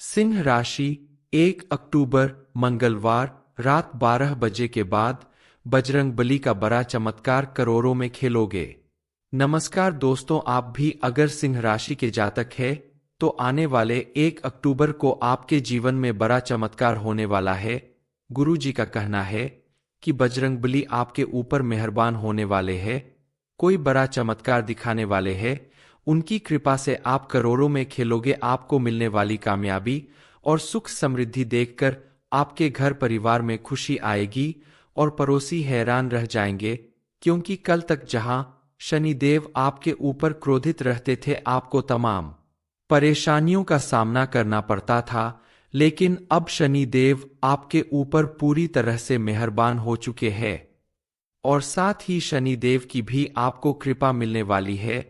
सिंह राशि 1 अक्टूबर मंगलवार रात 12 बजे के बाद बजरंगबली का बड़ा चमत्कार करोड़ों में खेलोगे। नमस्कार दोस्तों, आप भी अगर सिंह राशि के जातक है तो आने वाले 1 अक्टूबर को आपके जीवन में बड़ा चमत्कार होने वाला है। गुरु जी का कहना है कि बजरंगबली आपके ऊपर मेहरबान होने वाले हैं, कोई बड़ा चमत्कार दिखाने वाले हैं। उनकी कृपा से आप करोड़ों में खेलोगे। आपको मिलने वाली कामयाबी और सुख समृद्धि देखकर आपके घर परिवार में खुशी आएगी और पड़ोसी हैरान रह जाएंगे, क्योंकि कल तक जहां शनिदेव आपके ऊपर क्रोधित रहते थे, आपको तमाम परेशानियों का सामना करना पड़ता था, लेकिन अब शनिदेव आपके ऊपर पूरी तरह से मेहरबान हो चुके हैं और साथ ही शनिदेव की भी आपको कृपा मिलने वाली है।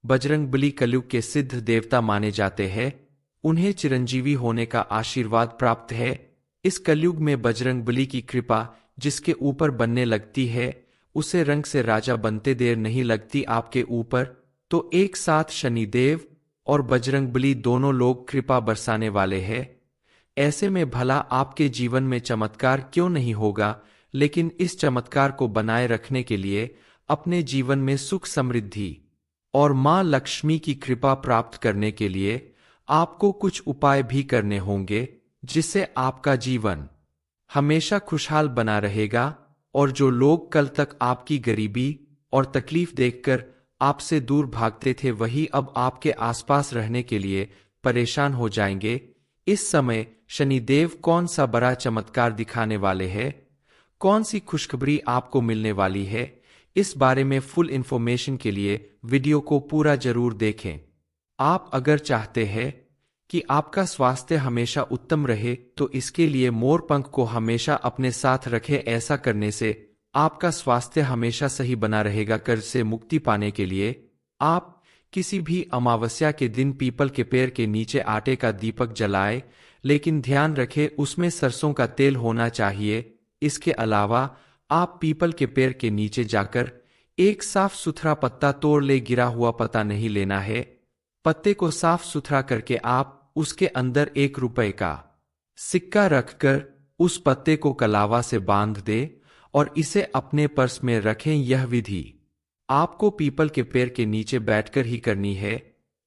बजरंगबली कलयुग के सिद्ध देवता माने जाते हैं, उन्हें चिरंजीवी होने का आशीर्वाद प्राप्त है। इस कलयुग में बजरंगबली की कृपा जिसके ऊपर बनने लगती है, उसे रंग से राजा बनते देर नहीं लगती। आपके ऊपर तो एक साथ शनिदेव और बजरंगबली दोनों लोग कृपा बरसाने वाले हैं। ऐसे में भला आपके जीवन में चमत्कार क्यों नहीं होगा। लेकिन इस चमत्कार को बनाए रखने के लिए अपने जीवन में सुख समृद्धि और मां लक्ष्मी की कृपा प्राप्त करने के लिए आपको कुछ उपाय भी करने होंगे, जिससे आपका जीवन हमेशा खुशहाल बना रहेगा। और जो लोग कल तक आपकी गरीबी और तकलीफ देखकर आपसे दूर भागते थे, वही अब आपके आसपास रहने के लिए परेशान हो जाएंगे। इस समय शनिदेव कौन सा बड़ा चमत्कार दिखाने वाले हैं, कौन सी खुशखबरी आपको मिलने वाली है, इस बारे में फुल इंफॉर्मेशन के लिए वीडियो को पूरा जरूर देखें। आप अगर चाहते हैं कि आपका स्वास्थ्य हमेशा उत्तम रहे, तो इसके लिए मोरपंख को हमेशा अपने साथ रखें। ऐसा करने से आपका स्वास्थ्य हमेशा सही बना रहेगा। कर्ज से मुक्ति पाने के लिए आप किसी भी अमावस्या के दिन पीपल के पेड़ के नीचे आटे का दीपक जलाएं, लेकिन ध्यान रखें उसमें सरसों का तेल होना चाहिए। इसके अलावा आप पीपल के पेड़ के नीचे जाकर एक साफ सुथरा पत्ता तोड़ ले। गिरा हुआ पत्ता नहीं लेना है। पत्ते को साफ सुथरा करके आप उसके अंदर 1 रुपए का सिक्का रखकर उस पत्ते को कलावा से बांध दे और इसे अपने पर्स में रखें। यह विधि आपको पीपल के पेड़ के नीचे बैठकर ही करनी है।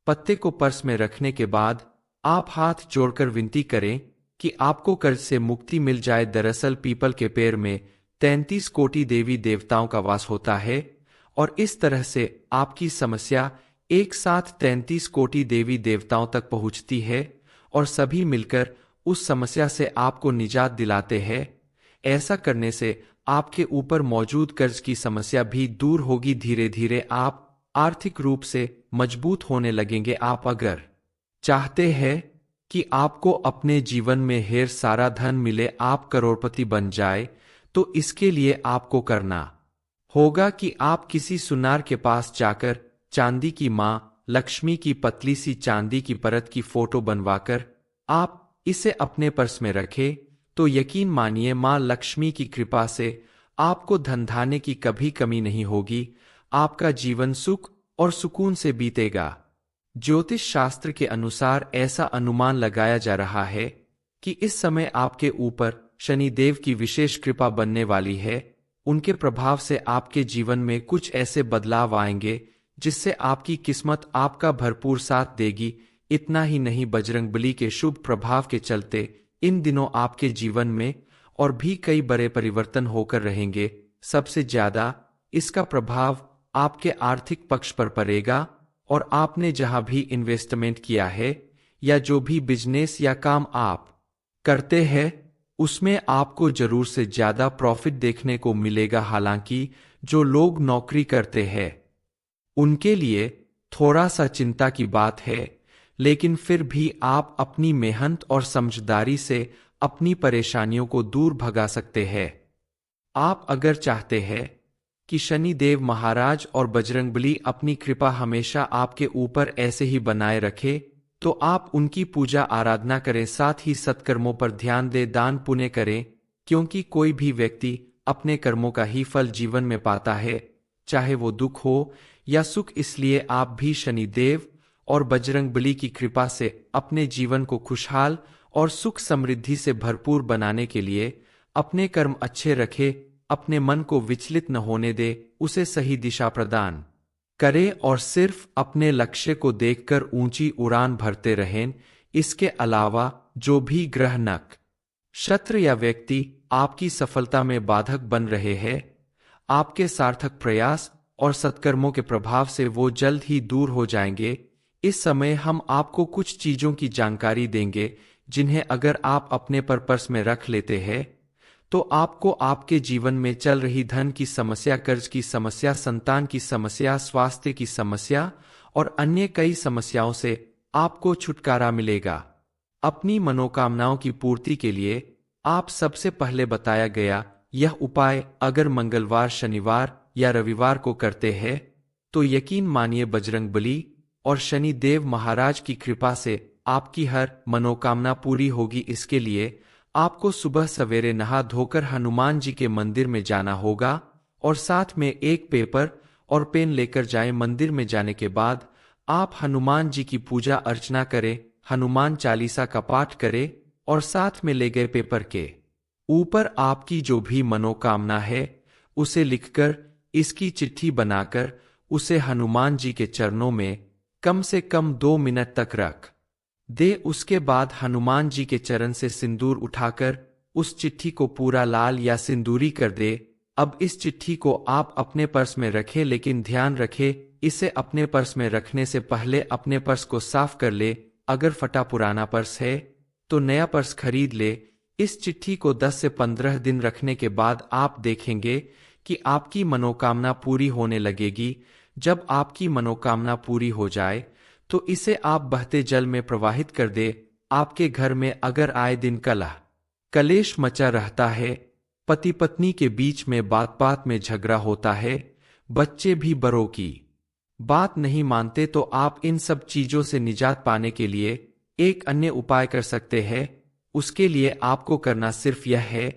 पत्ते को पर्स में रखने के बाद आप हाथ जोड़कर विनती करें कि आपको कर्ज से मुक्ति मिल जाए। दरअसल पीपल के पेड़ में 33 कोटि देवी देवताओं का वास होता है और इस तरह से आपकी समस्या एक साथ 33 कोटि देवी देवताओं तक पहुंचती है और सभी मिलकर उस समस्या से आपको निजात दिलाते हैं। ऐसा करने से आपके ऊपर मौजूद कर्ज की समस्या भी दूर होगी। धीरे धीरे आप आर्थिक रूप से मजबूत होने लगेंगे। आप अगर चाहते हैं कि आपको अपने जीवन में ढेर सारा धन मिले, आप करोड़पति बन जाए, तो इसके लिए आपको करना होगा कि आप किसी सुनार के पास जाकर चांदी की मां लक्ष्मी की पतली सी चांदी की परत की फोटो बनवाकर आप इसे अपने पर्स में रखें। तो यकीन मानिए मां लक्ष्मी की कृपा से आपको धन धान्य की कभी कमी नहीं होगी। आपका जीवन सुख और सुकून से बीतेगा। ज्योतिष शास्त्र के अनुसार ऐसा अनुमान लगाया जा रहा है कि इस समय आपके ऊपर शनिदेव की विशेष कृपा बनने वाली है। उनके प्रभाव से आपके जीवन में कुछ ऐसे बदलाव आएंगे जिससे आपकी किस्मत आपका भरपूर साथ देगी। इतना ही नहीं, बजरंगबली के शुभ प्रभाव के चलते इन दिनों आपके जीवन में और भी कई बड़े परिवर्तन होकर रहेंगे। सबसे ज्यादा इसका प्रभाव आपके आर्थिक पक्ष पर पड़ेगा और आपने जहां भी इन्वेस्टमेंट किया है या जो भी बिजनेस या काम आप करते हैं, उसमें आपको जरूर से ज्यादा प्रॉफिट देखने को मिलेगा। हालांकि जो लोग नौकरी करते हैं उनके लिए थोड़ा सा चिंता की बात है, लेकिन फिर भी आप अपनी मेहनत और समझदारी से अपनी परेशानियों को दूर भगा सकते हैं। आप अगर चाहते हैं कि शनिदेव महाराज और बजरंगबली अपनी कृपा हमेशा आपके ऊपर ऐसे ही बनाए रखे, तो आप उनकी पूजा आराधना करें, साथ ही सत्कर्मों पर ध्यान दें, दान पुण्य करें, क्योंकि कोई भी व्यक्ति अपने कर्मों का ही फल जीवन में पाता है, चाहे वो दुख हो या सुख। इसलिए आप भी शनिदेव और बजरंगबली की कृपा से अपने जीवन को खुशहाल और सुख समृद्धि से भरपूर बनाने के लिए अपने कर्म अच्छे रखे, अपने मन को विचलित न होने दे, उसे सही दिशा प्रदान करे और सिर्फ अपने लक्ष्य को देखकर ऊंची उड़ान भरते रहें। इसके अलावा जो भी ग्रह नक्षत्र या व्यक्ति आपकी सफलता में बाधक बन रहे हैं, आपके सार्थक प्रयास और सत्कर्मों के प्रभाव से वो जल्द ही दूर हो जाएंगे। इस समय हम आपको कुछ चीजों की जानकारी देंगे जिन्हें अगर आप अपने पर्पस में रख लेते हैं तो आपको आपके जीवन में चल रही धन की समस्या, कर्ज की समस्या, संतान की समस्या, स्वास्थ्य की समस्या और अन्य कई समस्याओं से आपको छुटकारा मिलेगा। अपनी मनोकामनाओं की पूर्ति के लिए आप सबसे पहले बताया गया यह उपाय अगर मंगलवार, शनिवार या रविवार को करते हैं तो यकीन मानिए बजरंगबली और शनि देव महाराज की कृपा से आपकी हर मनोकामना पूरी होगी। इसके लिए आपको सुबह सवेरे नहा धोकर हनुमान जी के मंदिर में जाना होगा और साथ में एक पेपर और पेन लेकर जाएं। मंदिर में जाने के बाद आप हनुमान जी की पूजा अर्चना करें, हनुमान चालीसा का पाठ करें और साथ में ले गए पेपर के ऊपर आपकी जो भी मनोकामना है उसे लिखकर इसकी चिट्ठी बनाकर उसे हनुमान जी के चरणों में कम से कम 2 मिनट तक रख दे। उसके बाद हनुमान जी के चरण से सिंदूर उठाकर उस चिट्ठी को पूरा लाल या सिंदूरी कर दे। अब इस चिट्ठी को आप अपने पर्स में रखें, लेकिन ध्यान रखें इसे अपने पर्स में रखने से पहले अपने पर्स को साफ कर ले। अगर फटा पुराना पर्स है तो नया पर्स खरीद ले। इस चिट्ठी को 10 से 15 दिन रखने के बाद आप देखेंगे कि आपकी मनोकामना पूरी होने लगेगी। जब आपकी मनोकामना पूरी हो जाए तो इसे आप बहते जल में प्रवाहित कर दे। आपके घर में अगर आए दिन कलेश मचा रहता है, पति पत्नी के बीच में बात बात में झगड़ा होता है, बच्चे भी बड़ों की बात नहीं मानते, तो आप इन सब चीजों से निजात पाने के लिए एक अन्य उपाय कर सकते हैं। उसके लिए आपको करना सिर्फ यह है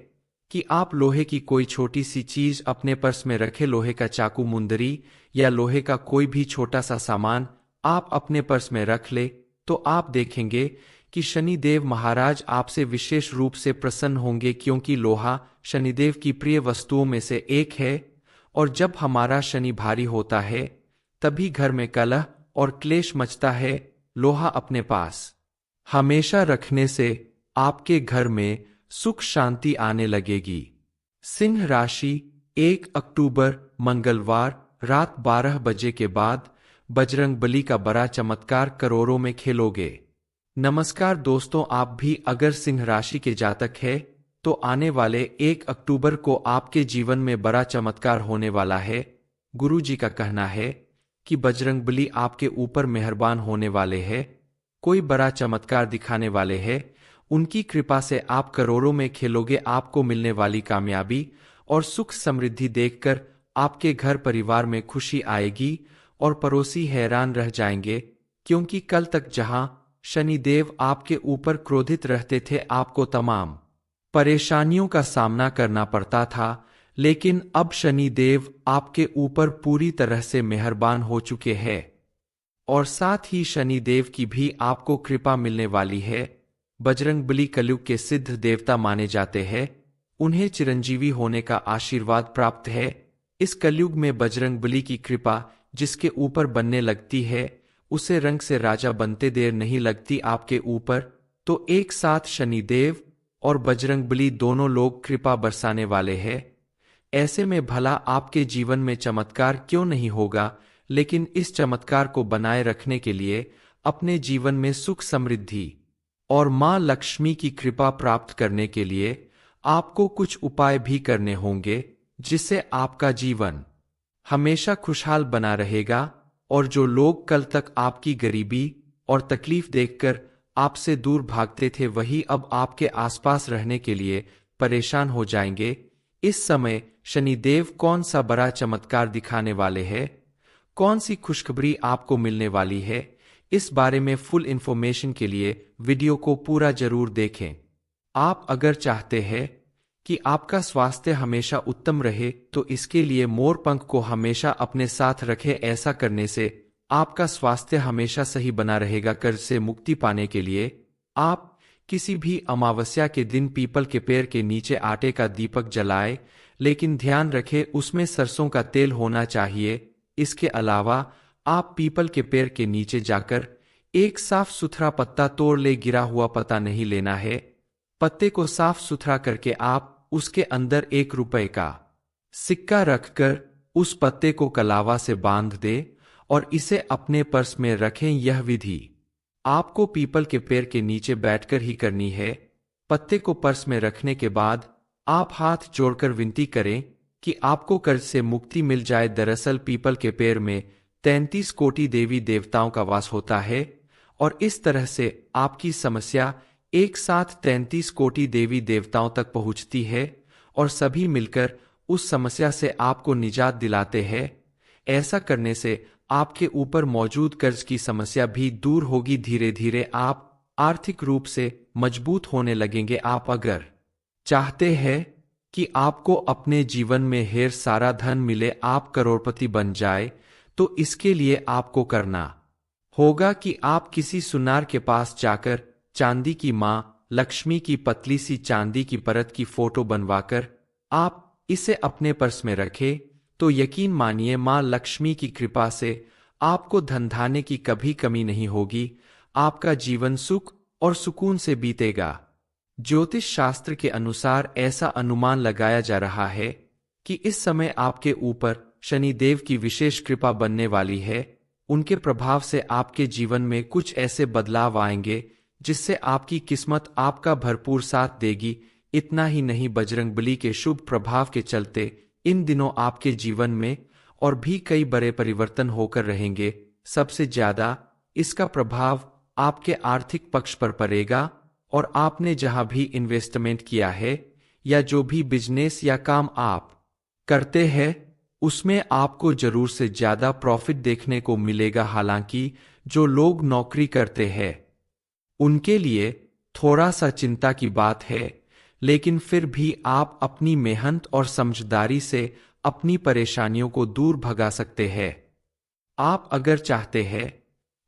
कि आप लोहे की कोई छोटी सी चीज अपने पर्स में रखें। लोहे का चाकू, मुंदरी या लोहे का कोई भी छोटा सा सामान आप अपने पर्स में रख ले तो आप देखेंगे कि शनिदेव महाराज आपसे विशेष रूप से प्रसन्न होंगे, क्योंकि लोहा शनिदेव की प्रिय वस्तुओं में से एक है और जब हमारा शनि भारी होता है तभी घर में कलह और क्लेश मचता है। लोहा अपने पास हमेशा रखने से आपके घर में सुख शांति आने लगेगी। सिंह राशि 1 अक्टूबर मंगलवार रात 12 बजे के बाद बजरंगबली का बड़ा चमत्कार करोड़ों में खेलोगे। नमस्कार दोस्तों, आप भी अगर सिंह राशि के जातक है तो आने वाले 1 अक्टूबर को आपके जीवन में बड़ा चमत्कार होने वाला है। गुरु जी का कहना है कि बजरंगबली आपके ऊपर मेहरबान होने वाले हैं, कोई बड़ा चमत्कार दिखाने वाले हैं। उनकी कृपा से आप करोड़ों में खेलोगे। आपको मिलने वाली कामयाबी और सुख समृद्धि देखकर आपके घर परिवार में खुशी आएगी और पड़ोसी हैरान रह जाएंगे, क्योंकि कल तक जहां शनिदेव आपके ऊपर क्रोधित रहते थे, आपको तमाम परेशानियों का सामना करना पड़ता था, लेकिन अब शनिदेव आपके ऊपर पूरी तरह से मेहरबान हो चुके हैं और साथ ही शनिदेव की भी आपको कृपा मिलने वाली है। बजरंगबली कलयुग के सिद्ध देवता माने जाते हैं, उन्हें चिरंजीवी होने का आशीर्वाद प्राप्त है। इस कलयुग में बजरंगबली की कृपा जिसके ऊपर बनने लगती है उसे रंग से राजा बनते देर नहीं लगती। आपके ऊपर तो एक साथ शनिदेव और बजरंगबली दोनों लोग कृपा बरसाने वाले हैं। ऐसे में भला आपके जीवन में चमत्कार क्यों नहीं होगा। लेकिन इस चमत्कार को बनाए रखने के लिए अपने जीवन में सुख समृद्धि और मां लक्ष्मी की कृपा प्राप्त करने के लिए आपको कुछ उपाय भी करने होंगे, जिससे आपका जीवन हमेशा खुशहाल बना रहेगा और जो लोग कल तक आपकी गरीबी और तकलीफ देखकर आपसे दूर भागते थे, वही अब आपके आसपास रहने के लिए परेशान हो जाएंगे। इस समय शनिदेव कौन सा बड़ा चमत्कार दिखाने वाले हैं, कौन सी खुशखबरी आपको मिलने वाली है, इस बारे में फुल इंफॉर्मेशन के लिए वीडियो को पूरा जरूर देखें। आप अगर चाहते हैं कि आपका स्वास्थ्य हमेशा उत्तम रहे तो इसके लिए मोर पंख को हमेशा अपने साथ रखें। ऐसा करने से आपका स्वास्थ्य हमेशा सही बना रहेगा। कर्ज से मुक्ति पाने के लिए आप किसी भी अमावस्या के दिन पीपल के पेड़ के नीचे आटे का दीपक जलाए, लेकिन ध्यान रखें उसमें सरसों का तेल होना चाहिए। इसके अलावा आप पीपल के पेड़ के नीचे जाकर एक साफ सुथरा पत्ता तोड़ ले। गिरा हुआ पत्ता नहीं लेना है। पत्ते को साफ सुथरा करके आप उसके अंदर 1 रुपए का सिक्का रखकर उस पत्ते को कलावा से बांध दे और इसे अपने पर्स में रखें। यह विधि आपको पीपल के पेड़ के नीचे बैठकर ही करनी है। पत्ते को पर्स में रखने के बाद आप हाथ जोड़कर विनती करें कि आपको कर्ज से मुक्ति मिल जाए। दरअसल पीपल के पेड़ में 33 कोटि देवी देवताओं का वास होता है और इस तरह से आपकी समस्या एक साथ 33 कोटि देवी देवताओं तक पहुंचती है और सभी मिलकर उस समस्या से आपको निजात दिलाते हैं। ऐसा करने से आपके ऊपर मौजूद कर्ज की समस्या भी दूर होगी। धीरे धीरे आप आर्थिक रूप से मजबूत होने लगेंगे। आप अगर चाहते हैं कि आपको अपने जीवन में ढेर सारा धन मिले, आप करोड़पति बन जाए, तो इसके लिए आपको करना होगा कि आप किसी सुनार के पास जाकर चांदी की मां लक्ष्मी की पतली सी चांदी की परत की फोटो बनवाकर आप इसे अपने पर्स में रखें, तो यकीन मानिए मां लक्ष्मी की कृपा से आपको धन धान्य की कभी कमी नहीं होगी। आपका जीवन सुख और सुकून से बीतेगा। ज्योतिष शास्त्र के अनुसार ऐसा अनुमान लगाया जा रहा है कि इस समय आपके ऊपर शनि देव की विशेष कृपा बनने वाली है। उनके प्रभाव से आपके जीवन में कुछ ऐसे बदलाव आएंगे जिससे आपकी किस्मत आपका भरपूर साथ देगी। इतना ही नहीं, बजरंगबली के शुभ प्रभाव के चलते इन दिनों आपके जीवन में और भी कई बड़े परिवर्तन होकर रहेंगे। सबसे ज्यादा इसका प्रभाव आपके आर्थिक पक्ष पर पड़ेगा और आपने जहां भी इन्वेस्टमेंट किया है या जो भी बिजनेस या काम आप करते हैं उसमें आपको जरूर से ज्यादा प्रॉफिट देखने को मिलेगा। हालांकि जो लोग नौकरी करते हैं उनके लिए थोड़ा सा चिंता की बात है, लेकिन फिर भी आप अपनी मेहनत और समझदारी से अपनी परेशानियों को दूर भगा सकते हैं। आप अगर चाहते हैं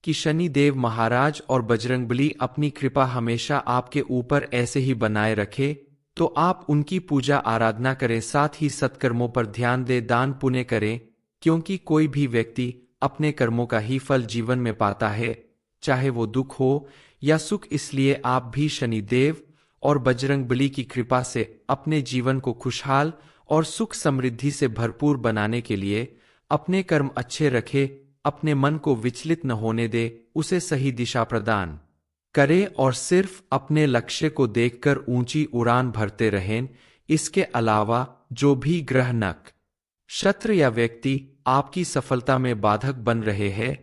कि शनि देव महाराज और बजरंगबली अपनी कृपा हमेशा आपके ऊपर ऐसे ही बनाए रखे, तो आप उनकी पूजा आराधना करें, साथ ही सत्कर्मों पर ध्यान दें, दान पुण्य करें, क्योंकि कोई भी व्यक्ति अपने कर्मों का ही फल जीवन में पाता है, चाहे वो दुख हो या सुख। इसलिए आप भी शनि देव और बजरंगबली की कृपा से अपने जीवन को खुशहाल और सुख समृद्धि से भरपूर बनाने के लिए अपने कर्म अच्छे रखें, अपने मन को विचलित न होने दे, उसे सही दिशा प्रदान करें और सिर्फ अपने लक्ष्य को देखकर ऊंची उड़ान भरते रहें। इसके अलावा जो भी ग्रह नक्षत्र या व्यक्ति आपकी सफलता में बाधक बन रहे हैं,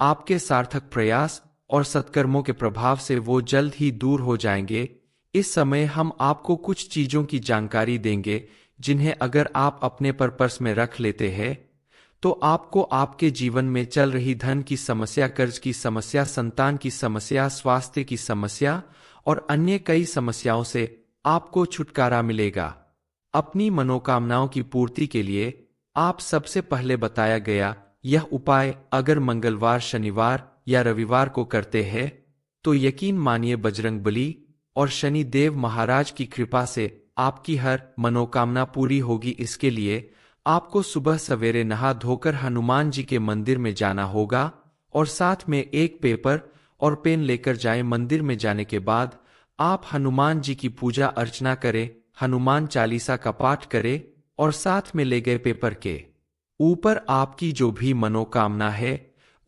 आपके सार्थक प्रयास और सत्कर्मों के प्रभाव से वो जल्द ही दूर हो जाएंगे। इस समय हम आपको कुछ चीजों की जानकारी देंगे जिन्हें अगर आप अपने पर्स में रख लेते हैं तो आपको आपके जीवन में चल रही धन की समस्या, कर्ज की समस्या, संतान की समस्या, स्वास्थ्य की समस्या और अन्य कई समस्याओं से आपको छुटकारा मिलेगा। अपनी मनोकामनाओं की पूर्ति के लिए आप सबसे पहले बताया गया यह उपाय अगर मंगलवार, शनिवार या रविवार को करते हैं तो यकीन मानिए बजरंगबली और शनि देव महाराज की कृपा से आपकी हर मनोकामना पूरी होगी। इसके लिए आपको सुबह सवेरे नहा धोकर हनुमान जी के मंदिर में जाना होगा और साथ में एक पेपर और पेन लेकर जाएं। मंदिर में जाने के बाद आप हनुमान जी की पूजा अर्चना करें, हनुमान चालीसा का पाठ करें और साथ में ले गए पेपर के ऊपर आपकी जो भी मनोकामना है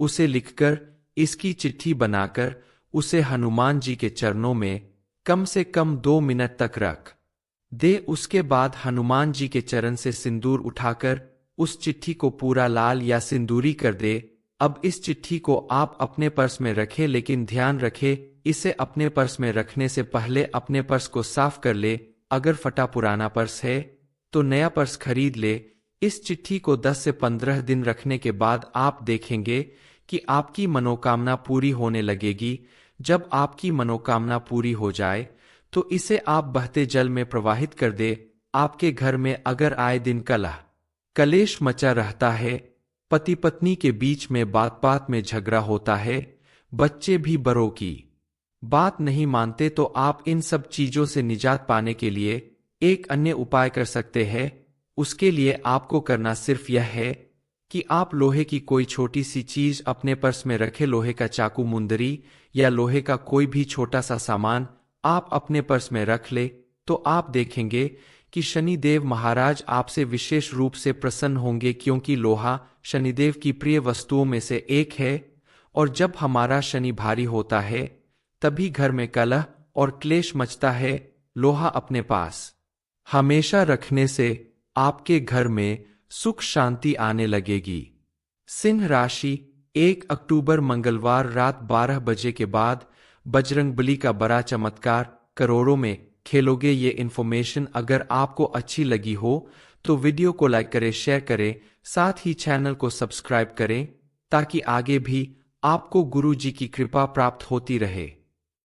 उसे लिखकर इसकी चिट्ठी बनाकर उसे हनुमान जी के चरणों में कम से कम 2 मिनट तक रख दे। उसके बाद हनुमान जी के चरण से सिंदूर उठाकर उस चिट्ठी को पूरा लाल या सिंदूरी कर दे। अब इस चिट्ठी को आप अपने पर्स में रखें, लेकिन ध्यान रखें इसे अपने पर्स में रखने से पहले अपने पर्स को साफ कर ले। अगर फटा पुराना पर्स है तो नया पर्स खरीद ले। इस चिट्ठी को 10 से 15 दिन रखने के बाद आप देखेंगे कि आपकी मनोकामना पूरी होने लगेगी। जब आपकी मनोकामना पूरी हो जाए तो इसे आप बहते जल में प्रवाहित कर दे। आपके घर में अगर आए दिन कलह कलेश मचा रहता है पति पत्नी के बीच में बात बात में झगड़ा होता है, बच्चे भी बड़ों की बात नहीं मानते, तो आप इन सब चीजों से निजात पाने के लिए एक अन्य उपाय कर सकते हैं। उसके लिए आपको करना सिर्फ यह है कि आप लोहे की कोई छोटी सी चीज अपने पर्स में रखें। लोहे का चाकू, मुंदरी या लोहे का कोई भी छोटा सा सामान आप अपने पर्स में रख ले, तो आप देखेंगे कि शनिदेव महाराज आपसे विशेष रूप से प्रसन्न होंगे, क्योंकि लोहा शनिदेव की प्रिय वस्तुओं में से एक है। और जब हमारा शनि भारी होता है तभी घर में कलह और क्लेश मचता है। लोहा अपने पास हमेशा रखने से आपके घर में सुख शांति आने लगेगी। सिंह राशि, 1 अक्टूबर मंगलवार रात 12 बजे के बाद बजरंगबली का बड़ा चमत्कार करोड़ों में खेलोगे। ये इन्फॉर्मेशन अगर आपको अच्छी लगी हो तो वीडियो को लाइक करें, शेयर करें, साथ ही चैनल को सब्सक्राइब करें ताकि आगे भी आपको गुरु जी की कृपा प्राप्त होती रहे।